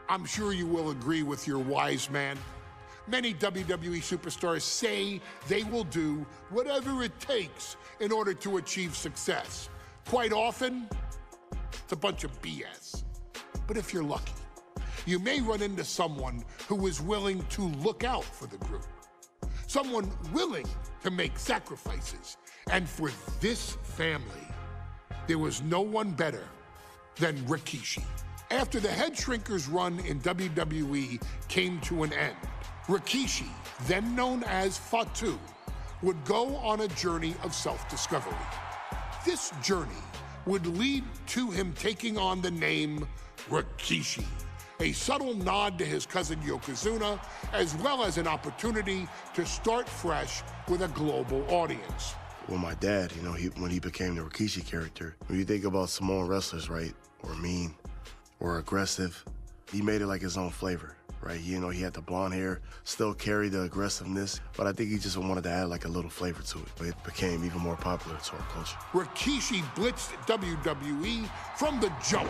I'm sure you will agree with your wise man. Many WWE superstars say they will do whatever it takes in order to achieve success. Quite often, it's a bunch of BS. But if you're lucky, you may run into someone who is willing to look out for the group. Someone willing to make sacrifices. And for this family, there was no one better than Rikishi. After the Head Shrinkers run in WWE came to an end, Rikishi, then known as Fatu, would go on a journey of self-discovery. This journey would lead to him taking on the name Rikishi, a subtle nod to his cousin Yokozuna, as well as an opportunity to start fresh with a global audience. Well, my dad, when he became the Rikishi character, when you think about Samoan wrestlers, right, or mean, or aggressive, he made it like his own flavor, right? He had the blonde hair, still carried the aggressiveness, but I think he just wanted to add like a little flavor to it. But it became even more popular to our culture. Rikishi blitzed WWE from the jump,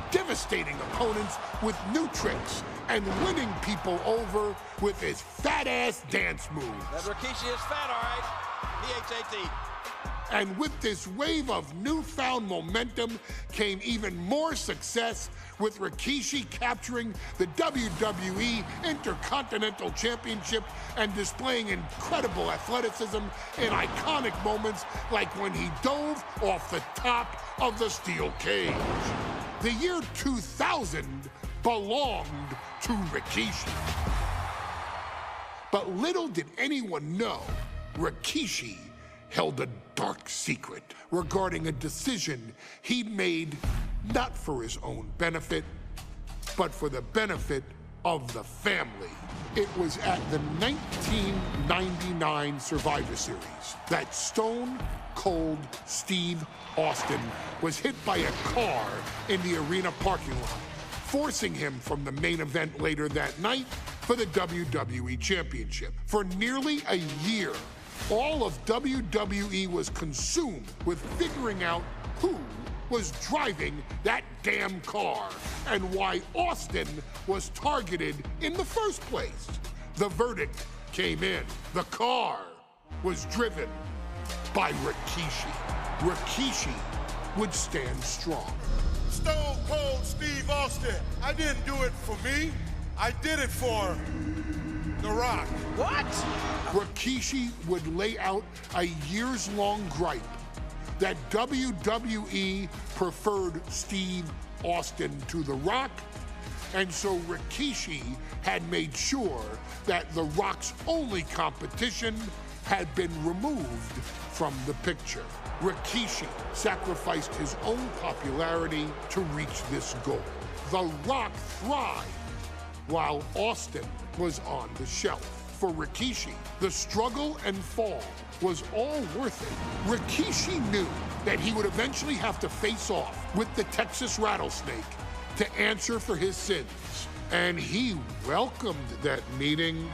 devastating opponents with new tricks and winning people over with his fat-ass dance moves. That Rikishi is fat, all right. P-H-A-T. And with this wave of newfound momentum came even more success, with Rikishi capturing the WWE Intercontinental Championship and displaying incredible athleticism in iconic moments like when he dove off the top of the steel cage. The year 2000 belonged to Rikishi. But little did anyone know, Rikishi held a dark secret regarding a decision he'd made not for his own benefit, but for the benefit of the family. It was at the 1999 Survivor Series that Stone Cold Steve Austin was hit by a car in the arena parking lot, forcing him from the main event later that night for the WWE Championship. For nearly a year, all of WWE was consumed with figuring out who was driving that damn car and why Austin was targeted in the first place. The verdict came in. The car was driven by Rikishi. Rikishi would stand strong. Stone Cold Steve Austin, I didn't do it for me. I did it for The Rock. What? Rikishi would lay out a years-long gripe that WWE preferred Steve Austin to The Rock, and so Rikishi had made sure that The Rock's only competition had been removed from the picture. Rikishi sacrificed his own popularity to reach this goal. The Rock thrived while Austin was on the shelf. For Rikishi, the struggle and fall was all worth it. Rikishi knew that he would eventually have to face off with the Texas Rattlesnake to answer for his sins, and he welcomed that meeting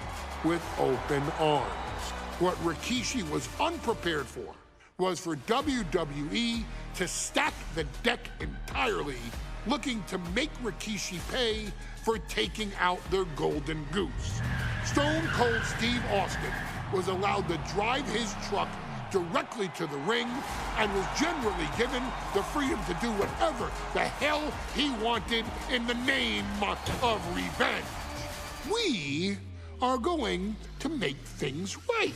with open arms. What Rikishi was unprepared for was for WWE to stack the deck entirely, looking to make Rikishi pay for taking out their golden goose. Stone Cold Steve Austin was allowed to drive his truck directly to the ring and was generally given the freedom to do whatever the hell he wanted in the name of revenge. We are going to make things right.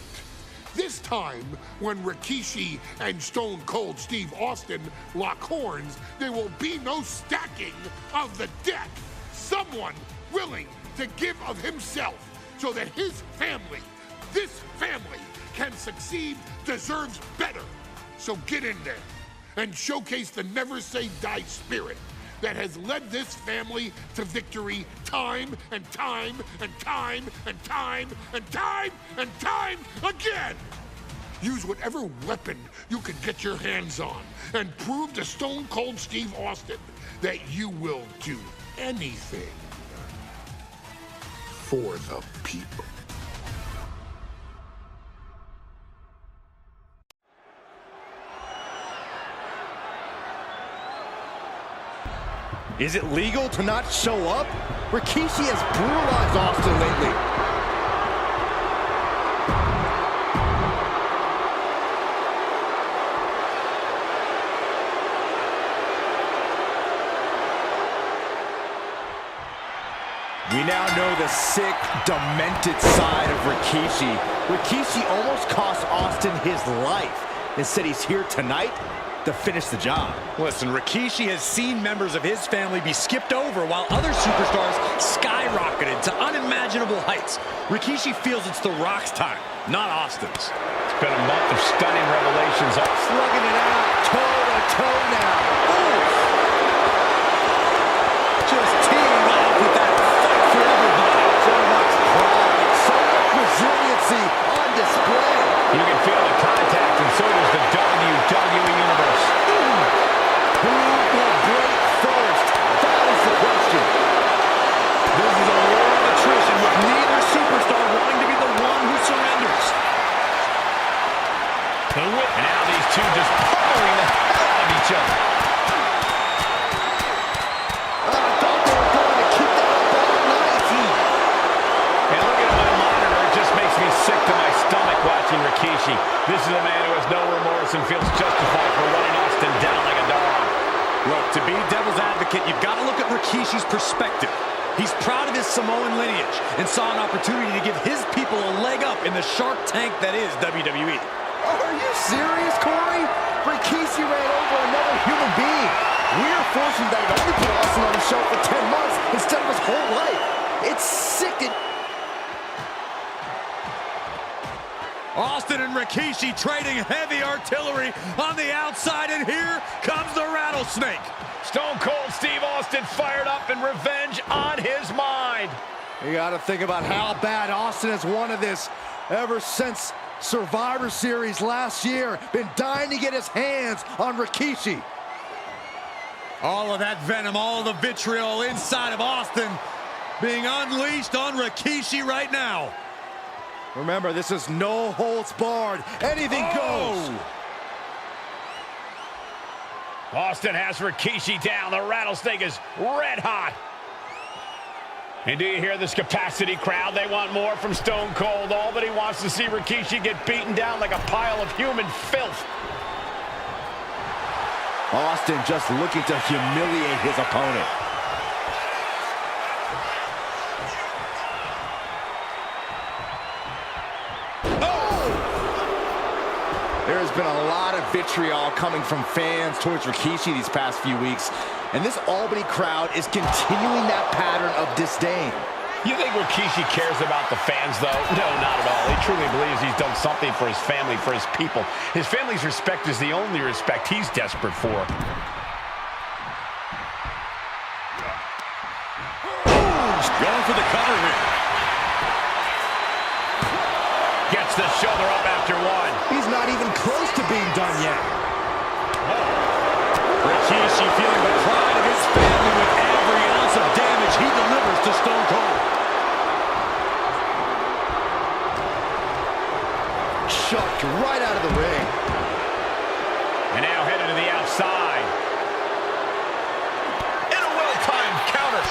This time, when Rikishi and Stone Cold Steve Austin lock horns, there will be no stacking of the deck. Someone willing to give of himself so that his family, this family, can succeed, deserves better. So get in there and showcase the never say die spirit that has led this family to victory time and time and time and time and time and time again. Use whatever weapon you can get your hands on and prove to Stone Cold Steve Austin that you will do anything for the people. Is it legal to not show up? Rikishi has brutalized Austin lately. We now know the sick, demented side of Rikishi. Rikishi almost cost Austin his life. Instead, he's here tonight to finish the job. Listen, Rikishi has seen members of his family be skipped over while other superstars skyrocketed to unimaginable heights. Rikishi feels it's The Rock's time, not Austin's. It's been a month of stunning revelations. Slugging it out, toe-to-toe now. Ooh. Just teeing off with that fight for everybody. So much pride, so much resiliency on display. You can feel the contact, and so does the WWE Universe. Who will break first? That is the question. This is a war of attrition with neither superstar wanting to be the one who surrenders. And now these two just pummeling the hell out of each other. I thought they were going to keep that up all night. And looking at my monitor, it just makes me sick to my stomach watching Rikishi. This is a man who has no remorse and feels justified for running Austin down like a dog. Look, to be devil's advocate, you've got to look at Rikishi's perspective. He's proud of his Samoan lineage and saw an opportunity to give his people a leg up in the Shark Tank that is WWE. Are you serious, Corey? Rikishi ran over another human being. We are fortunate that it only put Austin on the show for 10 months instead of his whole life. It's sickening. Austin and Rikishi trading heavy artillery on the outside, and here comes the rattlesnake. Stone Cold Steve Austin fired up and revenge on his mind. You got to think about how bad Austin has wanted this ever since Survivor Series last year. Been dying to get his hands on Rikishi. All of that venom, all of the vitriol inside of Austin being unleashed on Rikishi right now. Remember, this is no holds barred. Anything goes. Austin has Rikishi down. The rattlesnake is red hot. And do you hear this capacity crowd? They want more from Stone Cold. All that he wants to see Rikishi get beaten down like a pile of human filth. Austin just looking to humiliate his opponent. There's been a lot of vitriol coming from fans towards Rikishi these past few weeks, and this Albany crowd is continuing that pattern of disdain. You think Rikishi cares about the fans, though? No, not at all. He truly believes he's done something for his family, for his people. His family's respect is the only respect he's desperate for. Going for the cover here. Gets the shoulder up after one. He's not even close to being done yet. Rikishi feeling the pride of his family with every ounce of damage he delivers to Stone Cold. Chucked right out of the ring. And now headed to the outside. And a well-timed counter.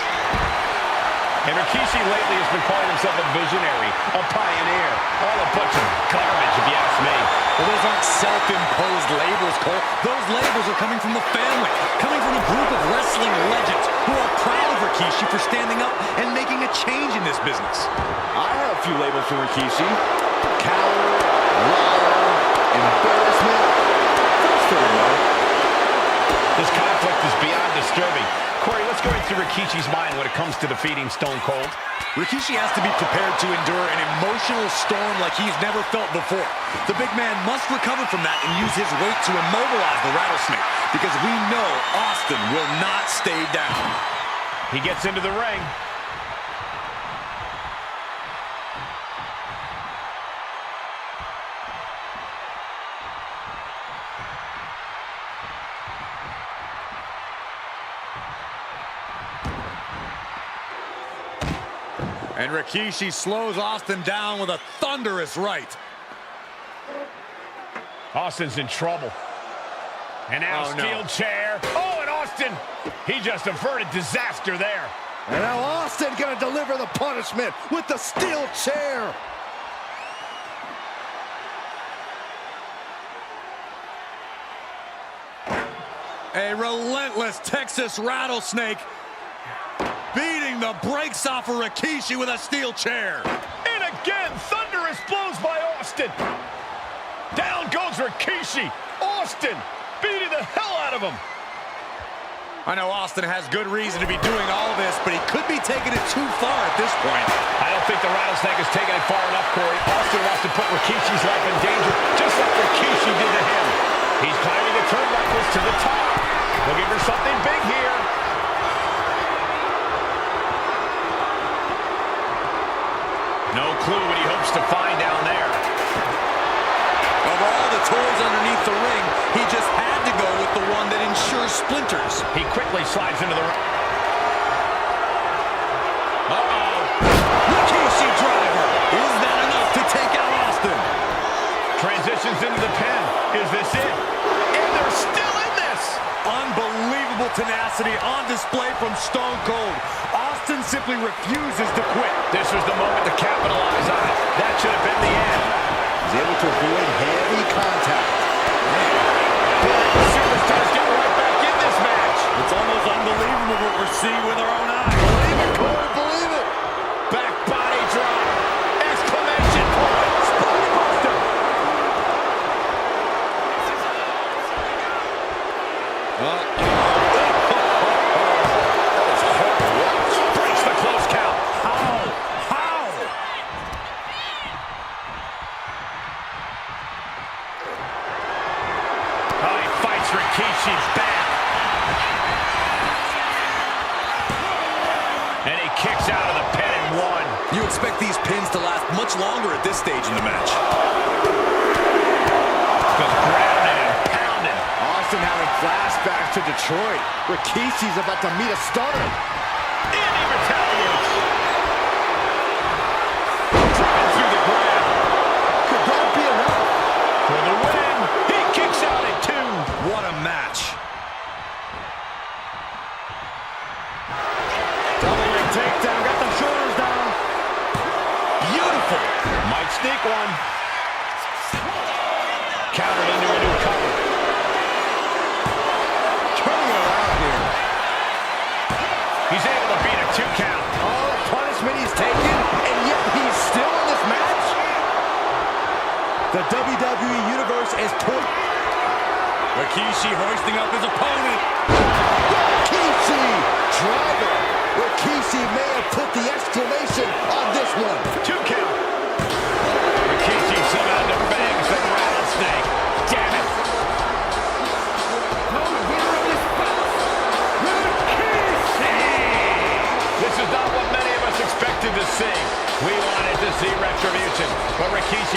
And Rikishi lately has been calling himself a visionary, a pioneer. All a bunch of garbage, if you ask me. Well, those aren't self-imposed labels, Cole. Those labels are coming from the family, coming from a group of wrestling legends who are proud of Rikishi for standing up and making a change in this business. I have a few labels for Rikishi. Coward, liar, embarrassment. That's fair enough. This conflict is beyond disturbing. Corey, let's go into Rikishi's mind when it comes to defeating Stone Cold. Rikishi has to be prepared to endure an emotional storm like he's never felt before. The big man must recover from that and use his weight to immobilize the rattlesnake, because we know Austin will not stay down. He gets into the ring. And Rikishi slows Austin down with a thunderous right. Austin's in trouble. And now steel chair. Oh, and Austin Austin. He just averted disaster there. And now Austin gonna deliver the punishment with the steel chair. A relentless Texas rattlesnake beating the brakes off of Rikishi with a steel chair. And again, thunderous blows by Austin. Down goes Rikishi. Austin beating the hell out of him. I know Austin has good reason to be doing all this, but he could be taking it too far at this point. I don't think the rattlesnake has taken it far enough, Corey. Austin wants to put Rikishi's life in danger, just like Rikishi did to him. He's climbing the turnbuckles to the top. Looking for something big here. No clue what he hopes to find down there. Of all the toys underneath the ring, he just had to go with the one that ensures splinters. He quickly slides into the ring. Rikishi driver. Is that enough to take out Austin? Transitions into the pin. Is this it? And they're still in this. Unbelievable tenacity on display from Stone Cold. Austin simply refuses to quit. This was the moment to capitalize on it. That should have been the end. He's able to avoid heavy contact. The superstars get right back in this match. It's almost unbelievable what we're seeing with our own eyes. Believe it, Corey, believe it. Back body drop. Exclamation point. Spinebuster. Breaks the close count. How? Oh, he fights Rikishi's back. And he kicks out of the pin and one. You expect these pins to last much longer at this stage in the match. Goes grounded and pounded. Austin having flashbacks to Detroit. Rikishi's about to meet a stunner. And he retaliates. Driven through the ground. Could that be enough? For the win. He kicks out at 2. What a match. Double leg takedown, got the shoulders down. Beautiful. Might sneak one. Countered into a new cover. Turning it around here. He's able to beat a 2 count. All the punishment he's taken, and yet he's still in this match? The WWE Universe is put. Rikishi hoisting up his opponent. Rikishi driver. Rikishi may have put the exclamation on this one. 2 count. Rikishi somehow defangs the rattlesnake. Damn it. This is not what many of us expected to see. We wanted to see retribution, but Rikishi